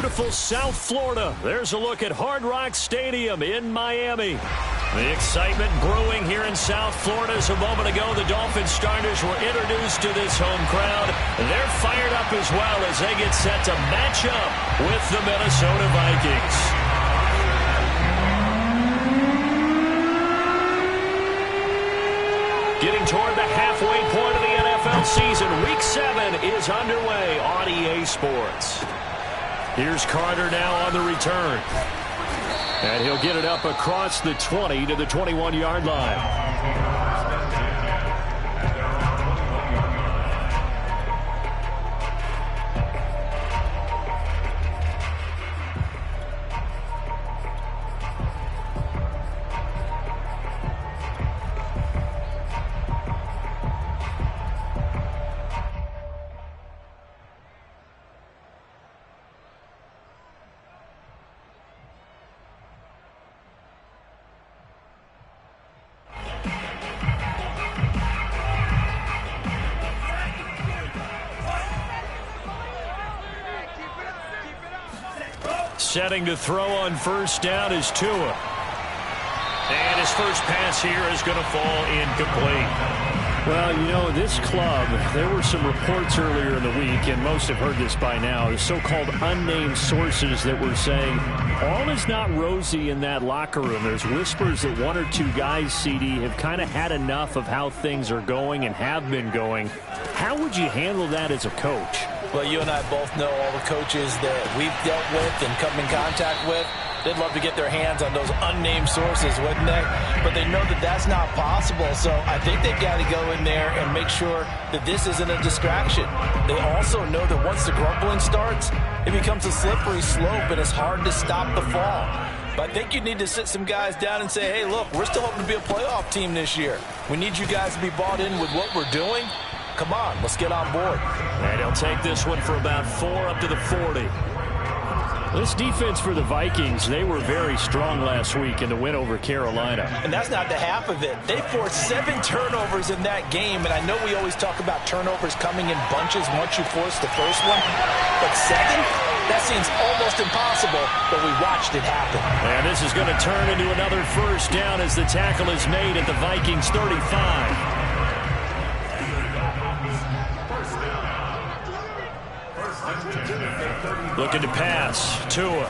beautiful South Florida. There's a look at Hard Rock Stadium in Miami. The excitement brewing here in South Florida. As a moment ago, the Dolphins starters were introduced to this home crowd. They're fired up as well as they get set to match up with the Minnesota Vikings. Getting toward the halfway point of the NFL season, Week 7 is underway on EA Sports. Here's Carter now on the return. And he'll get it up across the 20 to the 21-yard line. Setting to throw on first down is Tua. And his first pass here is going to fall incomplete. Well, you know, this club, there were some reports earlier in the week, and most have heard this by now, the so-called unnamed sources that were saying all is not rosy in that locker room. There's whispers that one or two guys, CD, have kind of had enough of how things are going and have been going. How would you handle that as a coach? Well, you and I both know all the coaches that we've dealt with and come in contact with. They'd love to get their hands on those unnamed sources, wouldn't they? But they know that that's not possible. So I think they've got to go in there and make sure that this isn't a distraction. They also know that once the grumbling starts, it becomes a slippery slope and it's hard to stop the fall. But I think you need to sit some guys down and say, hey, look, we're still hoping to be a playoff team this year. We need you guys to be bought in with what we're doing. Come on, let's get on board. And he'll take this one for about 4 up to the 40. This defense for the Vikings, they were very strong last week in the win over Carolina. And that's not the half of it. They forced 7 turnovers in that game, and I know we always talk about turnovers coming in bunches once you force the first one. But 7? That seems almost impossible, but we watched it happen. And this is going to turn into another first down as the tackle is made at the Vikings 35. Looking to pass. Tua.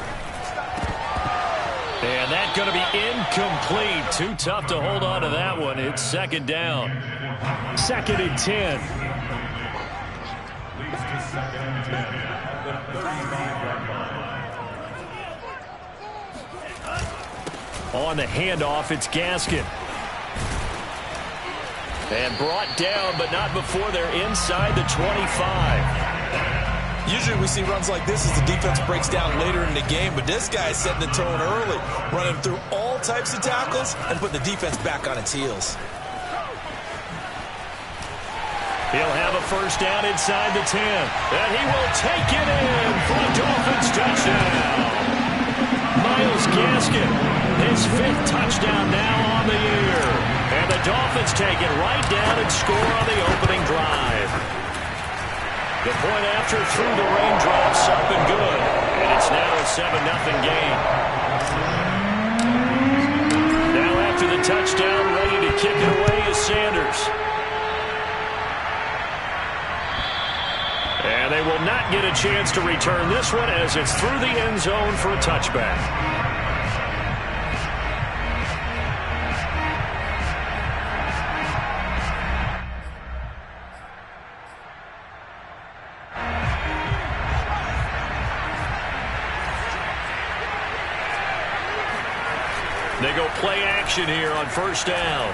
And that's going to be incomplete. Too tough to hold on to that one. It's second down. 2nd and 10. On the handoff, it's Gaskin. And brought down, but not before they're inside the 25. Usually we see runs like this as the defense breaks down later in the game, but this guy is setting the tone early, running through all types of tackles and putting the defense back on its heels. He'll have a first down inside the 10. And he will take it in for a Dolphins touchdown. Myles Gaskin, his 5th touchdown now on the year. And the Dolphins take it right down and score on the opening drive. The point after through the raindrops up and good. And it's now a 7-0 game. Now after the touchdown, ready to kick it away is Sanders. And they will not get a chance to return this one as it's through the end zone for a touchback. They go play action here on first down.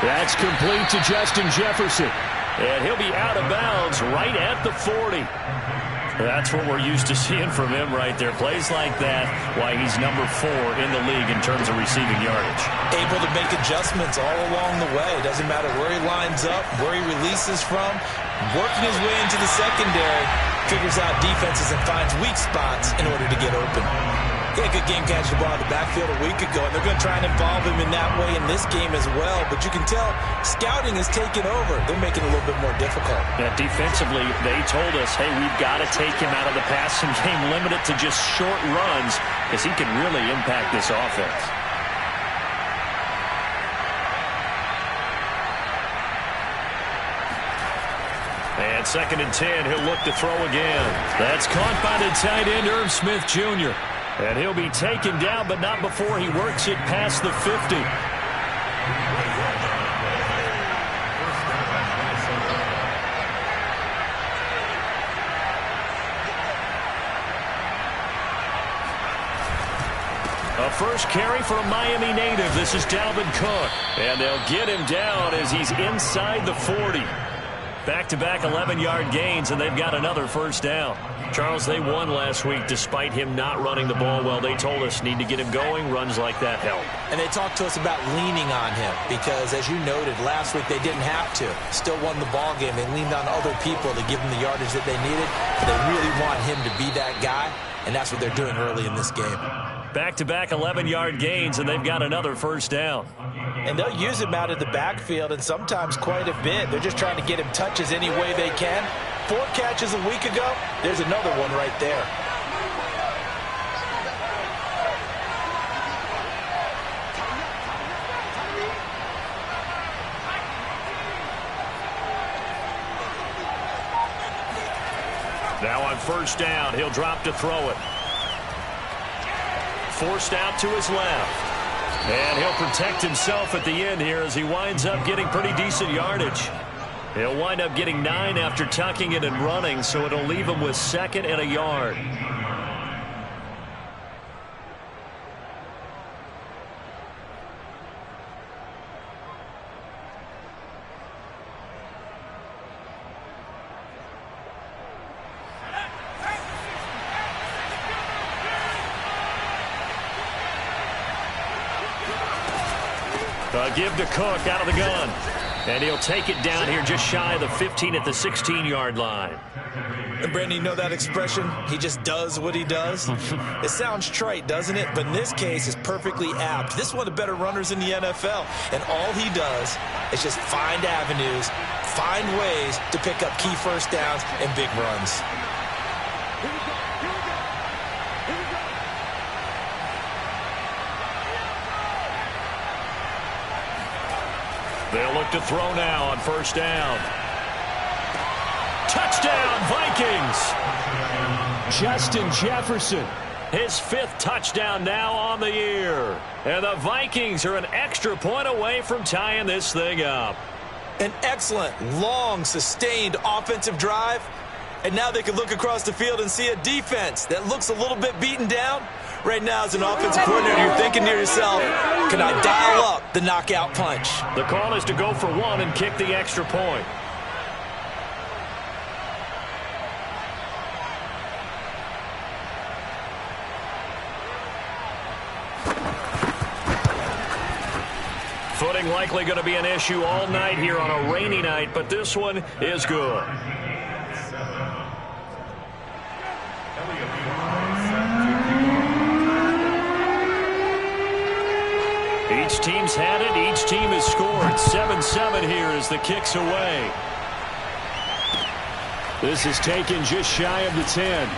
That's complete to Justin Jefferson. And he'll be out of bounds right at the 40. That's what we're used to seeing from him right there. Plays like that, why he's number 4 in the league in terms of receiving yardage. Able to make adjustments all along the way. Doesn't matter where he lines up, where he releases from, working his way into the secondary. figures out defenses and finds weak spots in order to get open. He had a good game catching the ball in the backfield a week ago, and they're going to try and involve him in that way in this game as well. But you can tell scouting is taking over. They're making it a little bit more difficult. Yeah, defensively, they told us, hey, we've got to take him out of the passing game, limit it to just short runs, because he can really impact this offense. And 2nd and 10, he'll look to throw again. That's caught by the tight end, Irv Smith Jr. And he'll be taken down, but not before he works it past the 50. A first carry for a Miami native. This is Dalvin Cook. And they'll get him down as he's inside the 40. Back-to-back 11-yard gains, and they've got another first down. Charles, they won last week despite him not running the ball well. They told us need to get him going. Runs like that help. And they talked to us about leaning on him because, as you noted, last week they didn't have to. Still won the ball game. They leaned on other people to give them the yardage that they needed. But they really want him to be that guy, and that's what they're doing early in this game. Back-to-back 11-yard gains, and they've got another first down. And they'll use him out of the backfield, and sometimes quite a bit. They're just trying to get him touches any way they can. 4 catches a week ago. There's another one right there. Now on first down, he'll drop to throw it. Forced out to his left. And he'll protect himself at the end here as he winds up getting pretty decent yardage. He'll wind up getting 9 after tucking it and running, so it'll leave him with 2nd and a yard. Give to Cook out of the gun. And he'll take it down here just shy of the 15 at the 16-yard line. And, Brandon, you know that expression? He just does what he does? It sounds trite, doesn't it? But in this case, it's perfectly apt. This is one of the better runners in the NFL. And all he does is just find avenues, find ways to pick up key first downs and big runs. They'll look to throw now on first down. Touchdown, Vikings! Justin Jefferson, his 5th touchdown now on the year. And the Vikings are an extra point away from tying this thing up. An excellent, long, sustained offensive drive. And now they can look across the field and see a defense that looks a little bit beaten down. Right now, as an offensive coordinator, you're thinking to yourself, can I dial up the knockout punch? The call is to go for 1 and kick the extra point. Footing likely going to be an issue all night here on a rainy night, but this one is good. Each team's had it. Each team has scored. 7-7 here as the kick's away. This is taken just shy of the 10.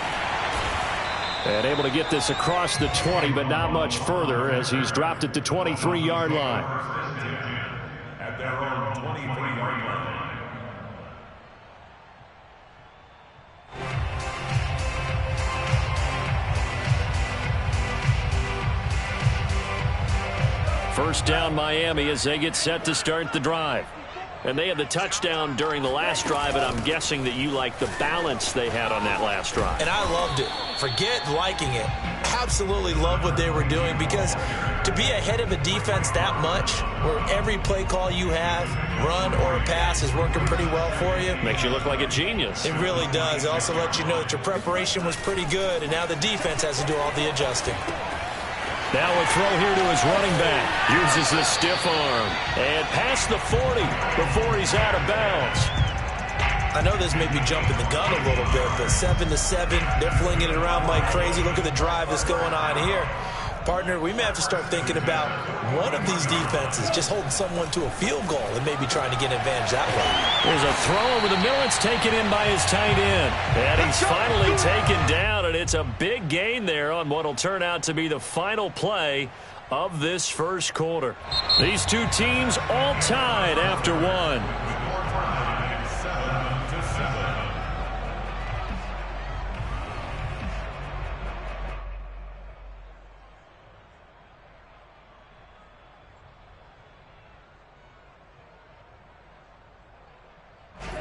And able to get this across the 20, but not much further as he's dropped at the 23-yard line. At their own 23-yard line. First down Miami as they get set to start the drive. And they had the touchdown during the last drive, and I'm guessing that you like the balance they had on that last drive. And I loved it. Forget liking it. Absolutely love what they were doing, because to be ahead of a defense that much, where every play call you have, run or a pass, is working pretty well for you. Makes you look like a genius. It really does. It also lets you know that your preparation was pretty good, and now the defense has to do all the adjusting. Now a throw here to his running back. Uses the stiff arm. And past the 40 before he's out of bounds. I know this may be jumping the gun a little bit, but 7-7, they're flinging it around like crazy. Look at the drive that's going on here. Partner, we may have to start thinking about one of these defenses just holding someone to a field goal and maybe trying to get an advantage that way. There's a throw over the middle. It's taken in by his tight end. And he's finally taken down, and it's a big gain there on what will turn out to be the final play of this first quarter. These two teams all tied after one.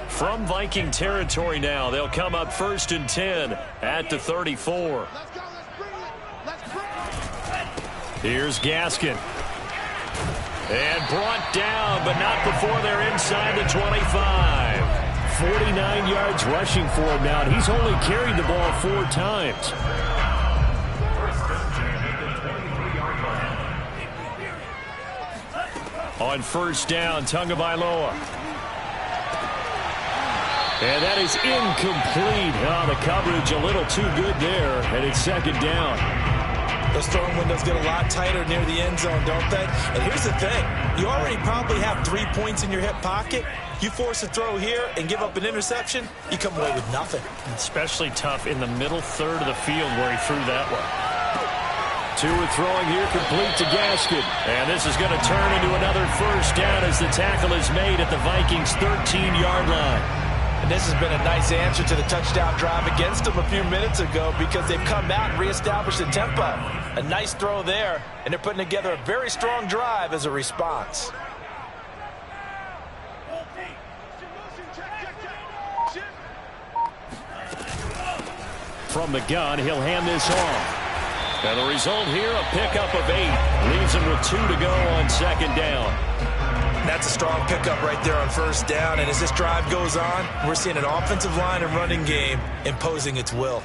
From Viking territory now, they'll come up 1st and 10 at the 34. Here's Gaskin. And brought down, but not before they're inside the 25. 49 yards rushing for him now, and he's only carried the ball 4 times. On 1st down, Tagovailoa. And that is incomplete. Oh, the coverage a little too good there, and it's 2nd down. Those throwing windows get a lot tighter near the end zone, don't they? And here's the thing. You already probably have 3 points in your hip pocket. You force a throw here and give up an interception, you come away with nothing. Especially tough in the middle third of the field where he threw that one. Tua throwing here, complete to Gaskin. And this is going to turn into another 1st down as the tackle is made at the Vikings' 13-yard line. And this has been a nice answer to the touchdown drive against them a few minutes ago because they've come out and reestablished the tempo. A nice throw there, and they're putting together a very strong drive as a response. From the gun, he'll hand this off. And the result here, a pickup of 8. Leaves him with 2 to go on 2nd down. That's a strong pickup right there on 1st down. And as this drive goes on, we're seeing an offensive line and running game imposing its will.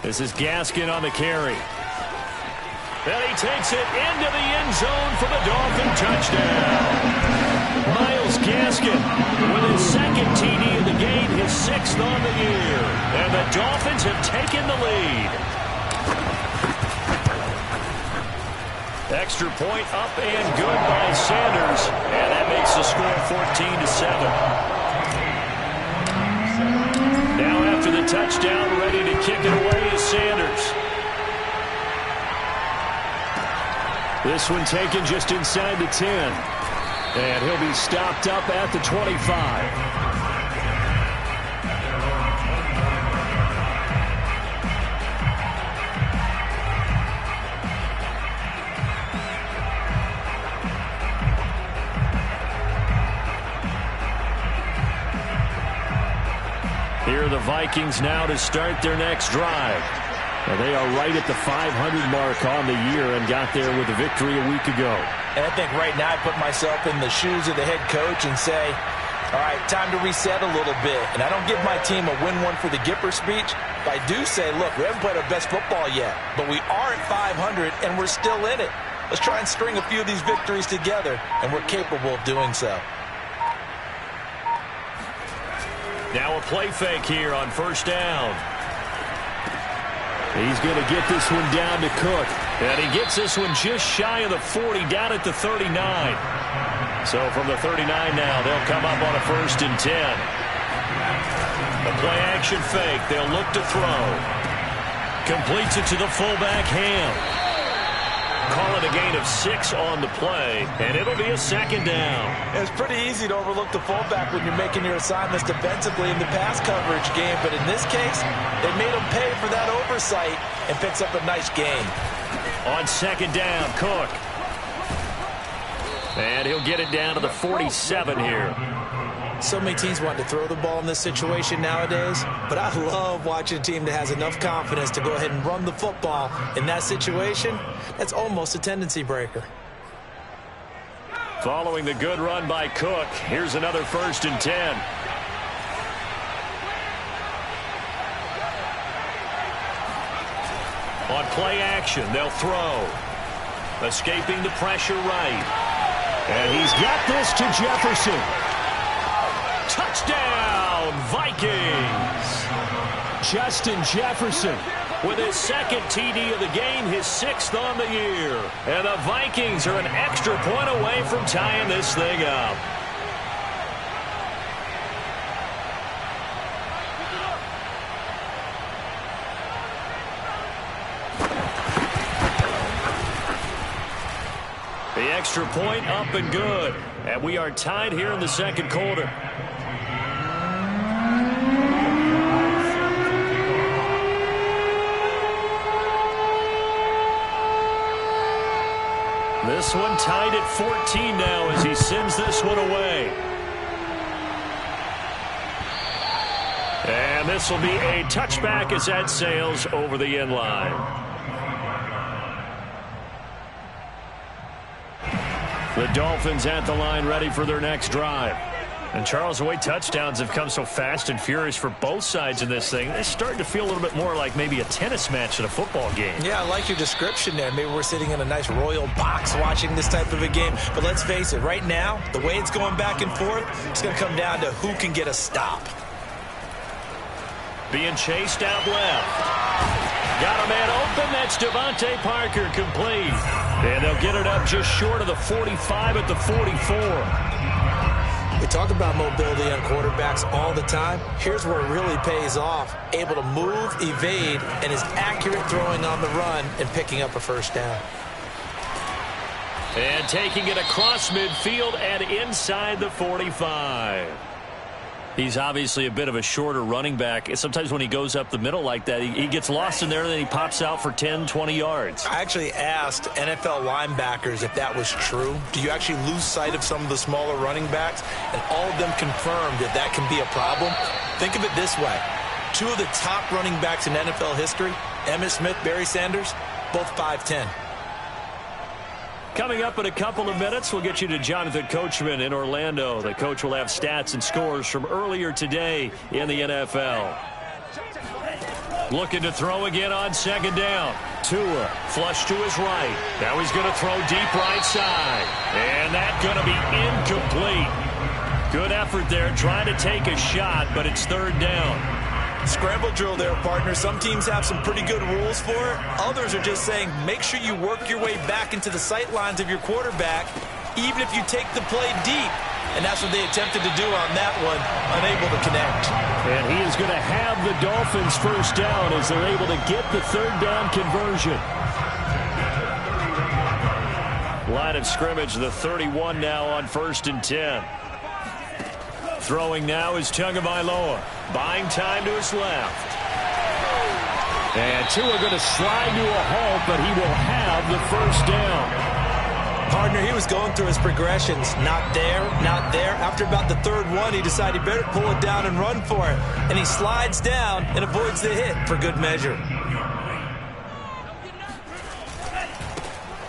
This is Gaskin on the carry. Then he takes it into the end zone for the Dolphin touchdown. Myles Gaskin with his 2nd TD of the game, his 6th on the year. And the Dolphins have taken the lead. Extra point up and good by Sanders. And that makes the score 14-7. Now after the touchdown, ready to kick it away is Sanders. This one taken just inside the 10. And he'll be stopped up at the 25. Here are the Vikings now to start their next drive. Now they are right at the 500 mark on the year and got there with a victory a week ago. And I think right now I put myself in the shoes of the head coach and say, all right, time to reset a little bit. And I don't give my team a win one for the Gipper speech, but I do say, look, we haven't played our best football yet, but we are at 500 and we're still in it. Let's try and string a few of these victories together, and we're capable of doing so. Now a play fake here on 1st down. He's going to get this one down to Cook. And he gets this one just shy of the 40, down at the 39. So from the 39 now, they'll come up on a 1st and 10. A play action fake. They'll look to throw. Completes it to the fullback, Ham. Call it a gain of 6 on the play, and it'll be a 2nd down. It's pretty easy to overlook the fullback when you're making your assignments defensively in the pass coverage game, but in this case, they made him pay for that oversight and picks up a nice gain. On 2nd down, Cook. And he'll get it down to the 47 here. So many teams want to throw the ball in this situation nowadays, but I love watching a team that has enough confidence to go ahead and run the football. In that situation, that's almost a tendency breaker. Following the good run by Cook, here's another 1st and 10. On play action, they'll throw. Escaping the pressure right. He's got this to Jefferson. Touchdown, Vikings. Justin Jefferson with his second TD of the game, his 6th on the year. And the Vikings are an extra point away from tying this thing up. The extra point up and good. And we are tied here in the second quarter. This one tied at 14 now as he sends this one away. And this will be a touchback as that sails over the end line. The Dolphins at the line ready for their next drive. And Charles, the way touchdowns have come so fast and furious for both sides in this thing, it's starting to feel a little bit more like maybe a tennis match at a football game. Yeah, I like your description there. Maybe we're sitting in a nice royal box watching this type of a game. But let's face it, right now, the way it's going back and forth, it's going to come down to who can get a stop. Being chased out left. Got a man open. That's Devontae Parker, complete. And they'll get it up just short of the 45 at the 44. We talk about mobility on quarterbacks all the time. Here's where it really pays off. Able to move, evade, and is accurate throwing on the run and picking up a first down. And taking it across midfield and inside the 45. He's obviously a bit of a shorter running back. Sometimes when he goes up the middle like that, he gets lost in there and then he pops out for 10, 20 yards. I actually asked NFL linebackers if that was true. Do you actually lose sight of some of the smaller running backs? And all of them confirmed that that can be a problem. Think of it this way. 2 of the top running backs in NFL history, Emmitt Smith, Barry Sanders, both 5'10". Coming up in a couple of minutes, we'll get you to Jonathan Coachman in Orlando. The coach will have stats and scores from earlier today in the NFL. Looking to throw again on second down. Tua, flush to his right. Now he's going to throw deep right side. And that's going to be incomplete. Good effort there, trying to take a shot, but it's third down. Scramble drill there, partner. Some teams have some pretty good rules for it. Others are just saying make sure you work your way back into the sight lines of your quarterback, even if you take the play deep. And that's what they attempted to do on that one, unable to connect. And he is going to have the Dolphins first down as they're able to get the third down conversion. Line of scrimmage, the 31 now on 1st and 10. Throwing now is Tagovailoa. Buying time to his left. And Tua going to slide to a halt, but he will have the first down. Partner, he was going through his progressions. Not there, not there. After about the third one, he decided he better pull it down and run for it. And he slides down and avoids the hit for good measure.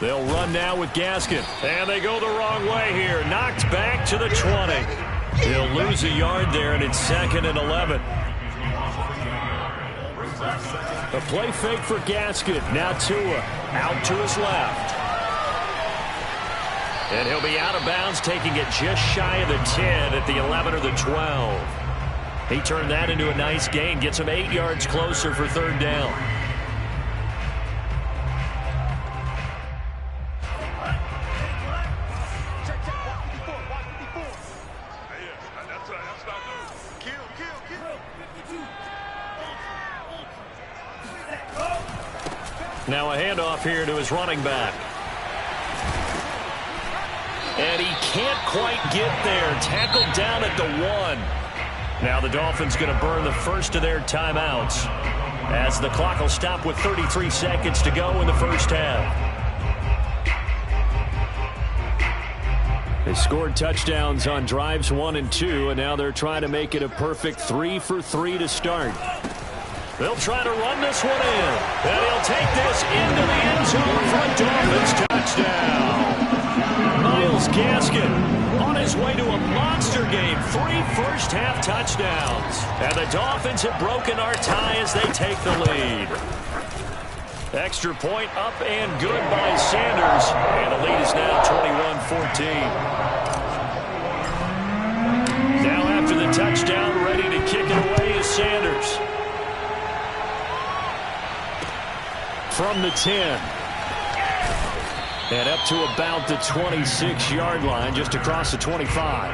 They'll run now with Gaskin. And they go the wrong way here. Knocked back to the 20. He'll lose a yard there, and it's 2nd and 11. A play fake for Gaskin. Now Tua out to his left. And he'll be out of bounds, taking it just shy of the 10 at the 11 or the 12. He turned that into a nice gain. Gets him 8 yards closer for third down. Now a handoff here to his running back. And he can't quite get there. Tackled down at the 1. Now the Dolphins going to burn the first of their timeouts as the clock will stop with 33 seconds to go in the first half. They scored touchdowns on drives 1 and 2, and now they're trying to make it a perfect 3 for 3 to start. They'll try to run this one in. And he'll take this into the end zone for a Dolphins touchdown. Myles Gaskin on his way to a monster game. 3 first-half touchdowns. And the Dolphins have broken our tie as they take the lead. Extra point up and good by Sanders. And the lead is now 21-14. from the 10. And up to about the 26-yard line, just across the 25.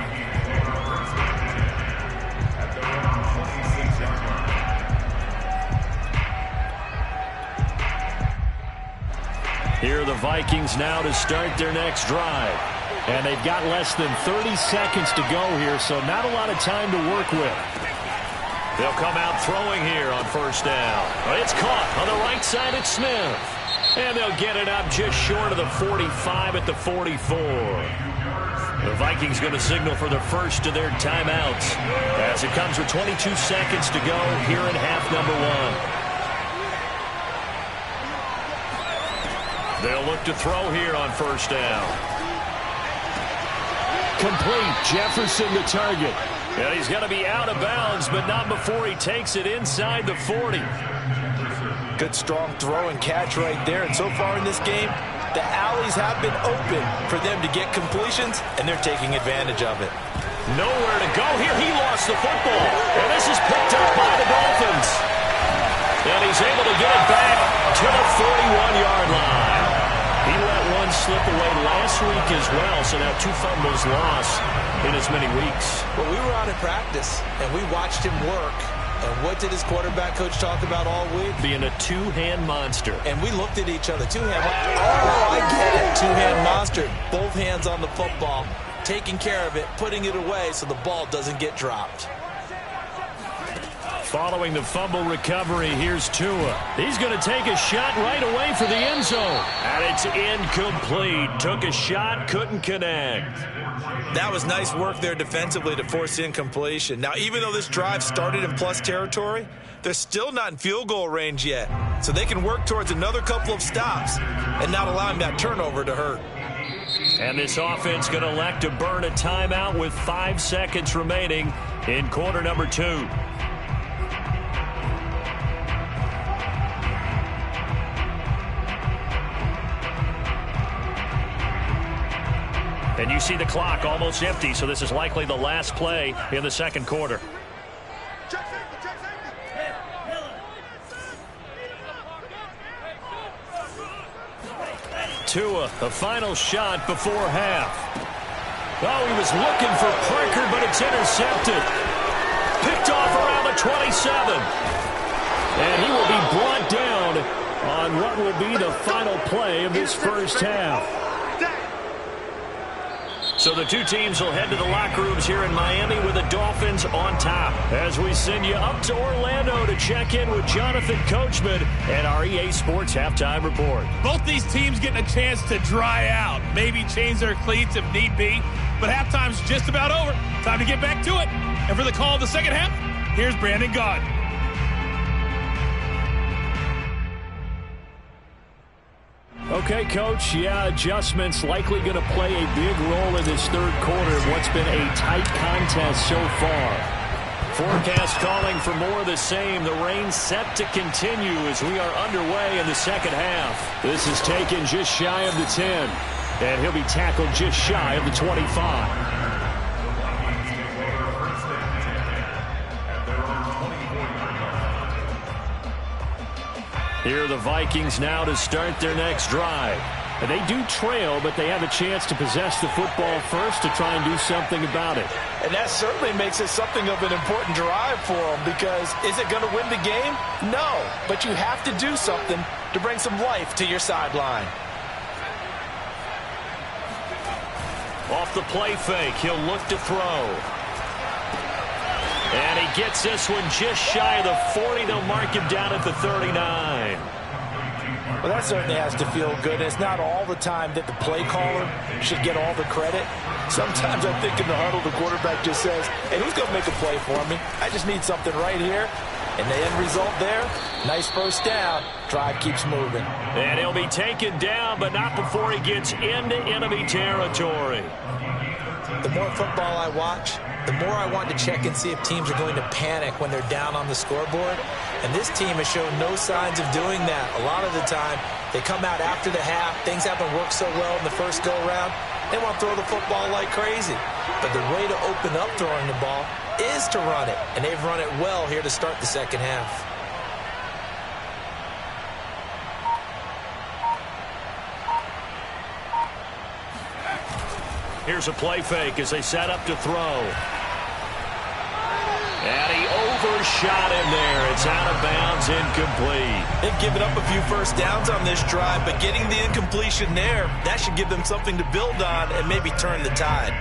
Here are the Vikings now to start their next drive. And they've got less than 30 seconds to go here, so not a lot of time to work with. They'll come out throwing here on first down. It's caught on the right side at Smith. And they'll get it up just short of the 45 at the 44. The Vikings going to signal for the first of their timeouts as it comes with 22 seconds to go here in half number 1. They'll look to throw here on first down. Complete. Jefferson the target. And he's going to be out of bounds, but not before he takes it inside the 40. Good strong throw and catch right there. And so far in this game, the alleys have been open for them to get completions, and they're taking advantage of it. Nowhere to go here. He lost the football. And this is picked up by the Dolphins. And he's able to get it back to the 41-yard line. He let one slip away last week as well, so now 2 fumbles lost in as many weeks. Well, we were out in practice, and we watched him work. And what did his quarterback coach talk about all week? Being a two-hand monster. And we looked at each other. Two-hand. Oh, I get it. Two-hand monster. Both hands on the football, taking care of it, putting it away so the ball doesn't get dropped. Following the fumble recovery, here's Tua. He's going to take a shot right away for the end zone. And it's incomplete. Took a shot, couldn't connect. That was nice work there defensively to force incompletion. Now, even though this drive started in plus territory, they're still not in field goal range yet. So they can work towards another couple of stops and not allowing that turnover to hurt. And this offense going to elect to burn a timeout with 5 seconds remaining in quarter number 2. And you see the clock almost empty, so this is likely the last play in the second quarter. Tua, the final shot before half. Oh, he was looking for Parker, but it's intercepted. Picked off around the 27. And he will be brought down on what will be the final play of this first half. So the two teams will head to the locker rooms here in Miami with the Dolphins on top. As we send you up to Orlando to check in with Jonathan Coachman and our EA Sports Halftime Report. Both these teams getting a chance to dry out, maybe change their cleats if need be. But halftime's just about over. Time to get back to it. And for the call of the second half, here's Brandon Gaud. Okay, Coach, adjustments likely going to play a big role in this third quarter of what's been a tight contest so far. Forecast calling for more of the same. The rain set to continue as we are underway in the second half. This is taken just shy of the 10, and he'll be tackled just shy of the 25. Here are the Vikings now to start their next drive. And they do trail, but they have a chance to possess the football first to try and do something about it. And that certainly makes it something of an important drive for them, because is it going to win the game? No, but you have to do something to bring some life to your sideline. Off the play fake, he'll look to throw. And he gets this one just shy of the 40. They'll mark him down at the 39. Well, that certainly has to feel good. It's not all the time that the play caller should get all the credit. Sometimes I think in the huddle, the quarterback just says, hey, who's going to make a play for me? I just need something right here. And the end result there, nice first down. Drive keeps moving. And he'll be taken down, but not before he gets into enemy territory. The more football I watch, the more I want to check and see if teams are going to panic when they're down on the scoreboard. And this team has shown no signs of doing that. A lot of the time, they come out after the half. Things haven't worked so well in the first go-around. They want to throw the football like crazy. But the way to open up throwing the ball is to run it. And they've run it well here to start the second half. Here's a play fake as they set up to throw. And he overshot him there. It's out of bounds, incomplete. They've given up a few first downs on this drive, but getting the incompletion there, that should give them something to build on and maybe turn the tide.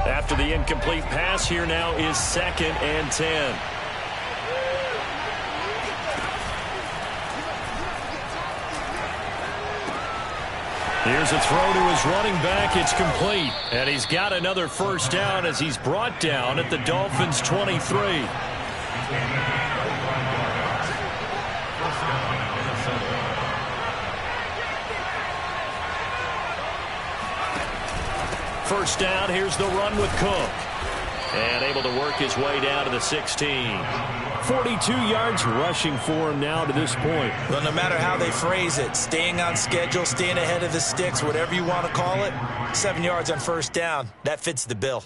After the incomplete pass, here now is 2nd and 10. Here's a throw to his running back. It's complete. And he's got another first down as he's brought down at the Dolphins' 23. First down, here's the run with Cook. And able to work his way down to the 16. 42 yards rushing for him now to this point. Well, no matter how they phrase it, staying on schedule, staying ahead of the sticks, whatever you want to call it, 7 yards on first down, that fits the bill.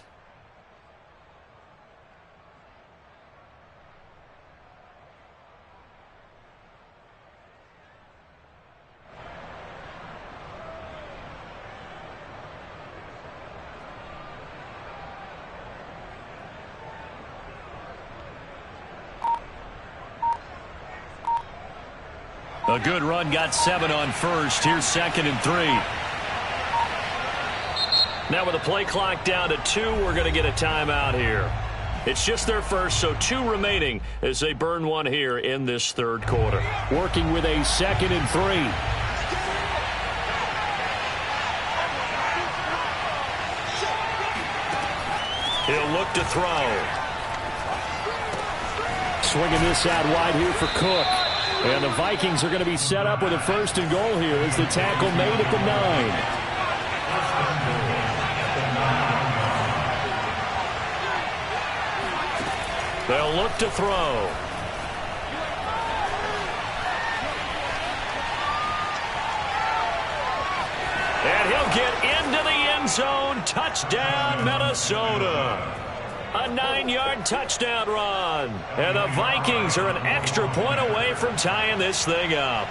A good run, got 7 on first. Here's 2nd and 3. Now with the play clock down to 2, we're going to get a timeout here. It's just their first, so 2 remaining as they burn one here in this third quarter. Working with a 2nd and 3. He'll look to throw. Swinging this out wide here for Cook. And the Vikings are going to be set up with a 1st and goal here as the tackle made at the 9. They'll look to throw. And he'll get into the end zone. Touchdown, Minnesota. A 9-yard touchdown run. And the Vikings are an extra point away from tying this thing up.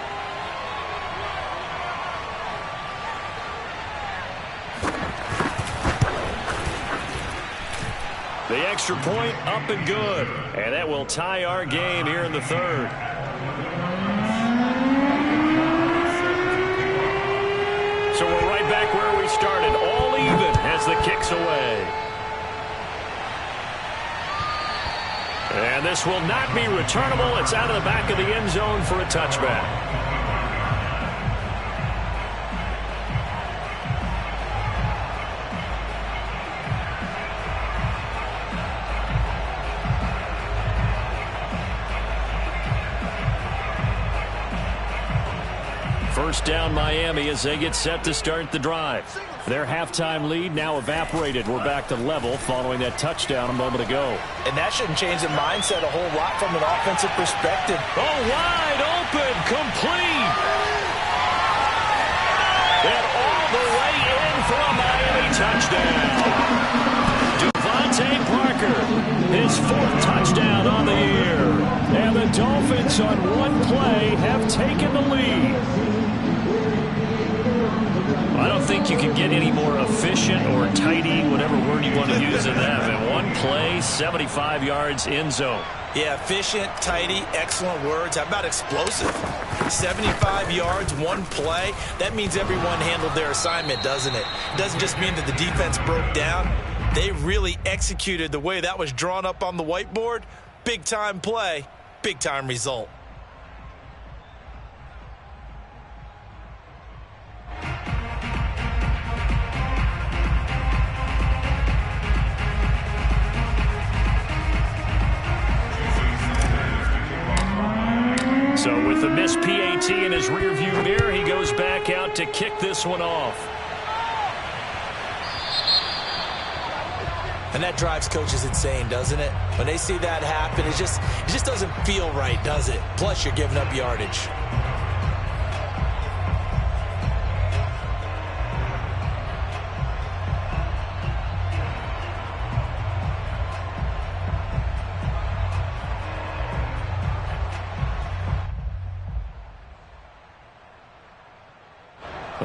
The extra point up and good. And that will tie our game here in the third. So we're right back where we started. All even as the kick's away. And this will not be returnable. It's out of the back of the end zone for a touchback. First down Miami as they get set to start the drive. Their halftime lead now evaporated. We're back to level following that touchdown a moment ago. And that shouldn't change the mindset a whole lot from an offensive perspective. Oh, wide open, complete. And all the way in for a Miami touchdown. Devontae Parker, his 4th touchdown on the year. And the Dolphins on one play have taken the lead. I don't think you can get any more efficient or tidy, whatever word you want to use in that. In one play, 75 yards in zone. Yeah, efficient, tidy, excellent words. How about explosive? 75 yards, one play. That means everyone handled their assignment, doesn't it? It doesn't just mean that the defense broke down. They really executed the way that was drawn up on the whiteboard. Big-time play, big-time result. So with the missed PAT in his rearview mirror, he goes back out to kick this one off. And that drives coaches insane, doesn't it? When they see that happen, it just doesn't feel right, does it? Plus, you're giving up yardage.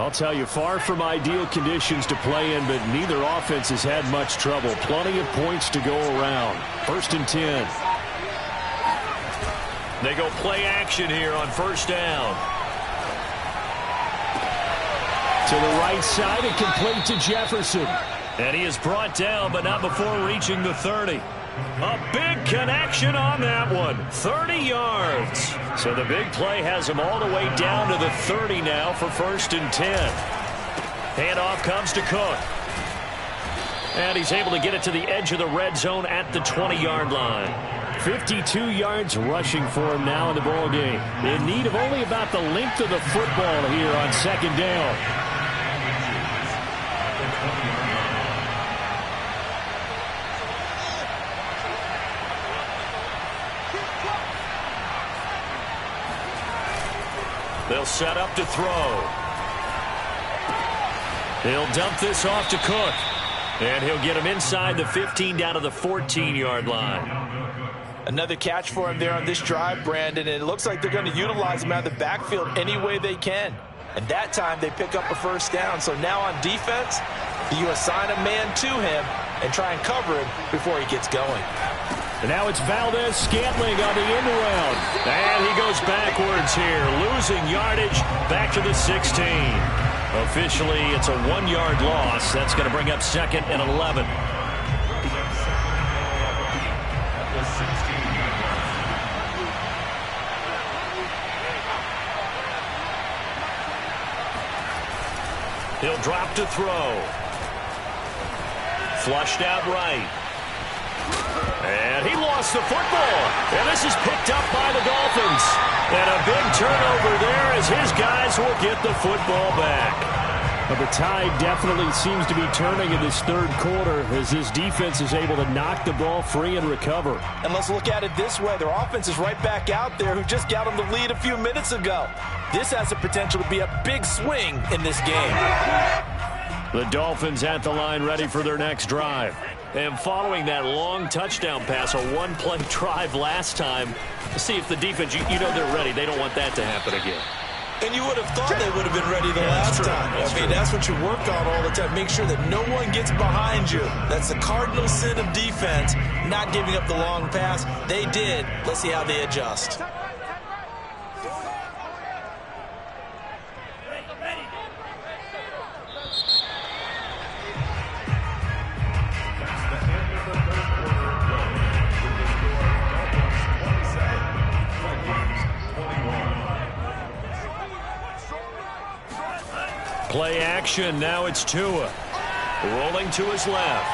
I'll tell you, far from ideal conditions to play in, but neither offense has had much trouble. Plenty of points to go around. 1st and 10. They go play action here on 1st down. To the right side and complete to Jefferson. And he is brought down, but not before reaching the 30. A big connection on that one. 30 yards. So the big play has him all the way down to the 30 now for 1st and 10. Handoff comes to Cook. And he's able to get it to the edge of the red zone at the 20-yard line. 52 yards rushing for him now in the ball game. In need of only about the length of the football here on 2nd down. They'll set up to throw. He'll dump this off to Cook. And he'll get him inside the 15 down to the 14-yard line. Another catch for him there on this drive, Brandon. And it looks like they're going to utilize him out of the backfield any way they can. And that time they pick up a 1st down. So now on defense, you assign a man to him and try and cover him before he gets going. And now it's Valdez-Scantling on the end around. And he goes backwards here, losing yardage back to the 16. Officially, it's a 1-yard loss. That's going to bring up 2nd and 11. He'll drop to throw. Flushed out right. And he lost the football. And this is picked up by the Dolphins. And a big turnover there as his guys will get the football back. But the tide definitely seems to be turning in this 3rd quarter as this defense is able to knock the ball free and recover. And let's look at it this way. Their offense is right back out there who just got them the lead a few minutes ago. This has the potential to be a big swing in this game. The Dolphins at the line ready for their next drive. And following that long touchdown pass, a 1-play drive last time, see if the defense, you know they're ready. They don't want that to happen again. And you would have thought they would have been ready the last time. I mean, that's what you work on all the time. Make sure that no one gets behind you. That's the cardinal sin of defense, not giving up the long pass. They did. Let's see how they adjust. Play action. Now it's Tua. Rolling to his left.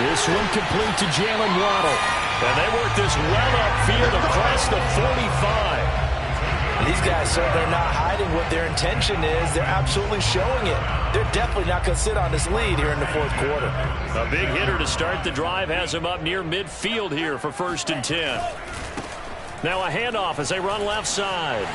This one complete to Jalen Waddle. And they work this well upfield across the 45. These guys certainly are not hiding what their intention is. They're absolutely showing it. They're definitely not going to sit on this lead here in the 4th quarter. A big hitter to start the drive has him up near midfield here for 1st and 10. Now a handoff as they run left side.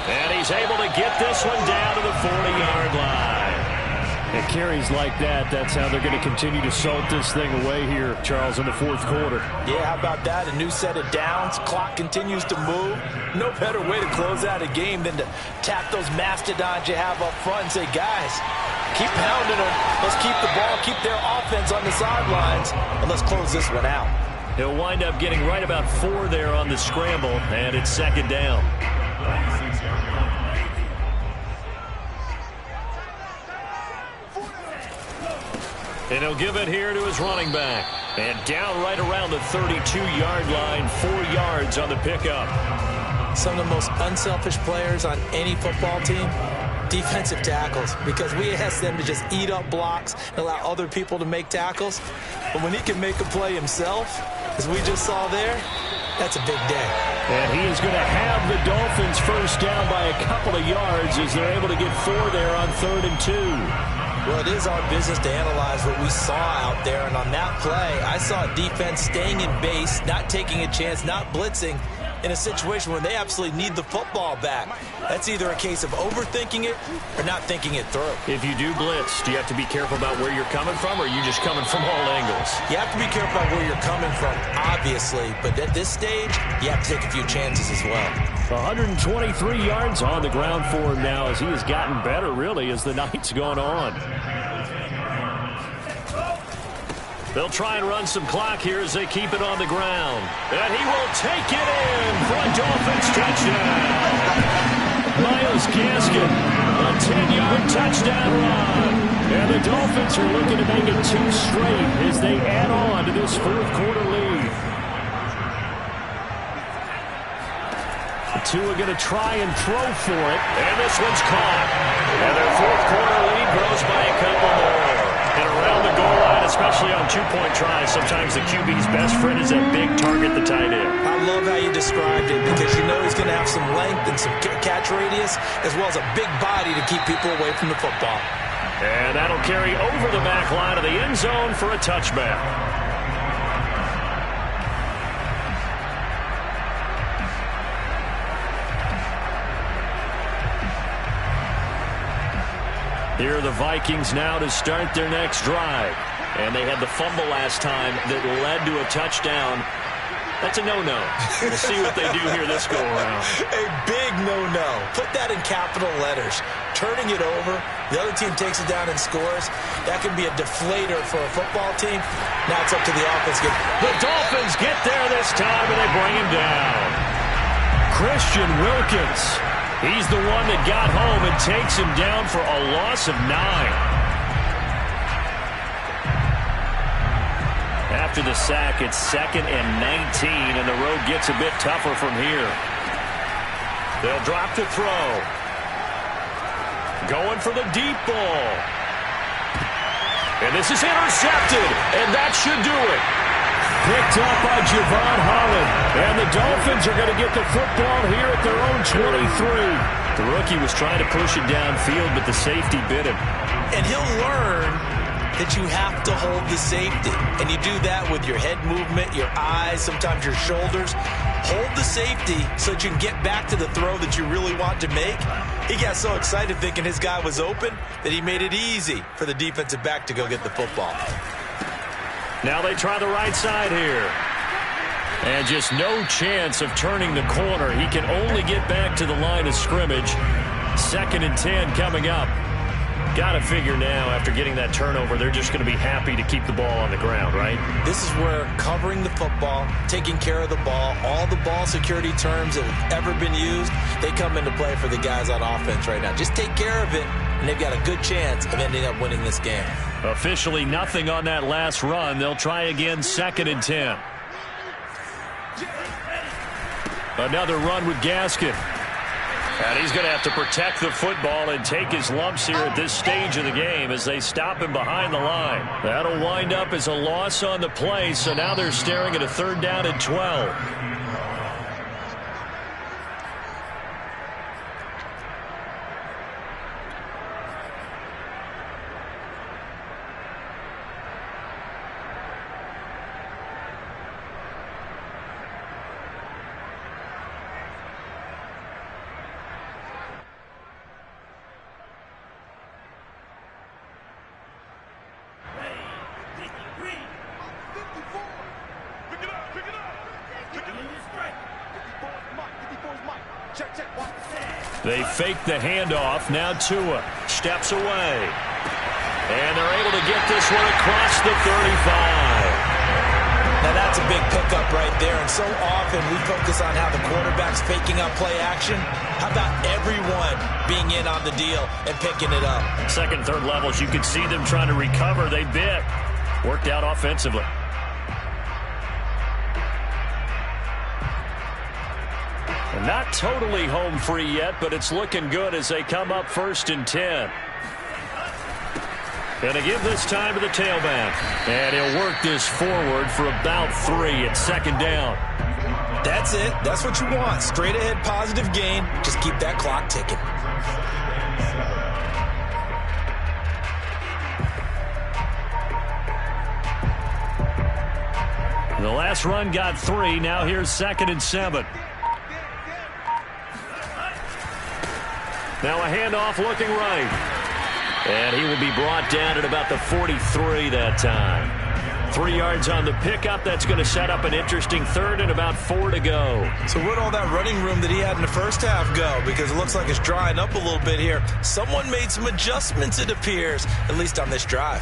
And he's able to get this one down to the 40-yard line. And carries like that, that's how they're going to continue to salt this thing away here, Charles, in the 4th quarter. Yeah, how about that? A new set of downs. Clock continues to move. No better way to close out a game than to tap those mastodons you have up front and say, guys, keep pounding them. Let's keep the ball, keep their offense on the sidelines, and let's close this one out. He'll wind up getting right about 4 there on the scramble, and it's 2nd down. And he'll give it here to his running back. And down right around the 32-yard line, 4 yards on the pickup. Some of the most unselfish players on any football team, defensive tackles, because we ask them to just eat up blocks and allow other people to make tackles. But when he can make a play himself, as we just saw there, that's a big day. And he is going to have the Dolphins 1st down by a couple of yards as they're able to get 4 there on 3rd and 2. Well, it is our business to analyze what we saw out there. And on that play, I saw defense staying in base, not taking a chance, not blitzing in a situation where they absolutely need the football back. That's either a case of overthinking it or not thinking it through. If you do blitz, do you have to be careful about where you're coming from, or are you just coming from all angles? You have to be careful about where you're coming from, obviously. obviously, but at this stage, you have to take a few chances as well. 123 yards on the ground for him now as he has gotten better, really, as the night's gone on. They'll try and run some clock here as they keep it on the ground. And he will take it in for a Dolphins touchdown. Myles Gaskin, a 10-yard touchdown run. And the Dolphins are looking to make it 2 straight as they add on to this fourth-quarter lead. Tua going to try and throw for it. And this one's caught. And their fourth-quarter lead grows by a couple more. And around the goal line, especially on two-point tries, sometimes the QB's best friend is that big target, the tight end. I love how you described it because you know he's going to have some length and some catch radius as well as a big body to keep people away from the football. And that'll carry over the back line of the end zone for a touchback. Here are the Vikings now to start their next drive. And they had the fumble last time that led to a touchdown. That's a no-no. We'll see what they do here this go-around. A big no-no. Put that in capital letters. Turning it over, the other team takes it down and scores. That can be a deflator for a football team. Now it's up to the offense. The Dolphins get there this time, and they bring him down. Christian Wilkins. He's the one that got home and takes him down for a loss of 9. After the sack, it's 2nd and 19, and the road gets a bit tougher from here. They'll drop to throw. Going for the deep ball. And this is intercepted, and that should do it. Picked up by Javon Holland. And the Dolphins are going to get the football here at their own 23. The rookie was trying to push it downfield, but the safety bit him. And he'll learn that you have to hold the safety. And you do that with your head movement, your eyes, sometimes your shoulders. Hold the safety so that you can get back to the throw that you really want to make. He got so excited thinking his guy was open that he made it easy for the defensive back to go get the football. Now they try the right side here. And just no chance of turning the corner. He can only get back to the line of scrimmage. 2nd and 10 coming up. Got to figure now, after getting that turnover, they're just going to be happy to keep the ball on the ground, right? This is where covering the football, taking care of the ball, all the ball security terms that have ever been used, they come into play for the guys on offense right now. Just take care of it, and they've got a good chance of ending up winning this game. Officially nothing on that last run. They'll try again, 2nd and 10. Another run with Gaskin. And he's going to have to protect the football and take his lumps here at this stage of the game as they stop him behind the line. That'll wind up as a loss on the play, so now they're staring at a 3rd down and 12. They fake the handoff. Now Tua steps away. And they're able to get this one across the 35. Now that's a big pickup right there. And so often we focus on how the quarterback's faking up play action. How about everyone being in on the deal and picking it up? 2nd, 3rd levels, you could see them trying to recover. They bit. Worked out offensively. Not totally home free yet, but it's looking good as they come up 1st and 10. Going to give this time to the tailback. And he'll work this forward for about 3 at 2nd down. That's it. That's what you want. Straight ahead positive gain. Just keep that clock ticking. The last run got 3. Now here's 2nd and 7. Now a handoff looking right. And he will be brought down at about the 43 that time. 3 yards on the pickup. That's going to set up an interesting third and about 4 to go. So where'd all that running room that he had in the first half go? Because it looks like it's drying up a little bit here. Someone made some adjustments, it appears, at least on this drive.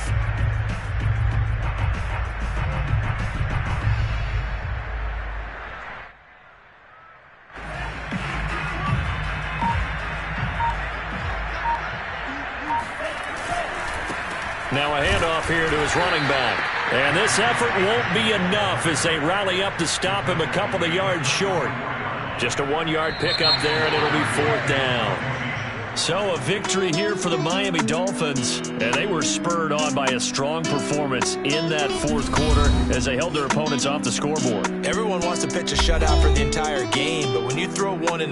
Now a handoff here to his running back. And this effort won't be enough as they rally up to stop him a couple of yards short. Just a 1-yard pickup there, and it'll be 4th down. So a victory here for the Miami Dolphins. And they were spurred on by a strong performance in that 4th quarter as they held their opponents off the scoreboard. Everyone wants to pitch a shutout for the entire game, but when you throw one in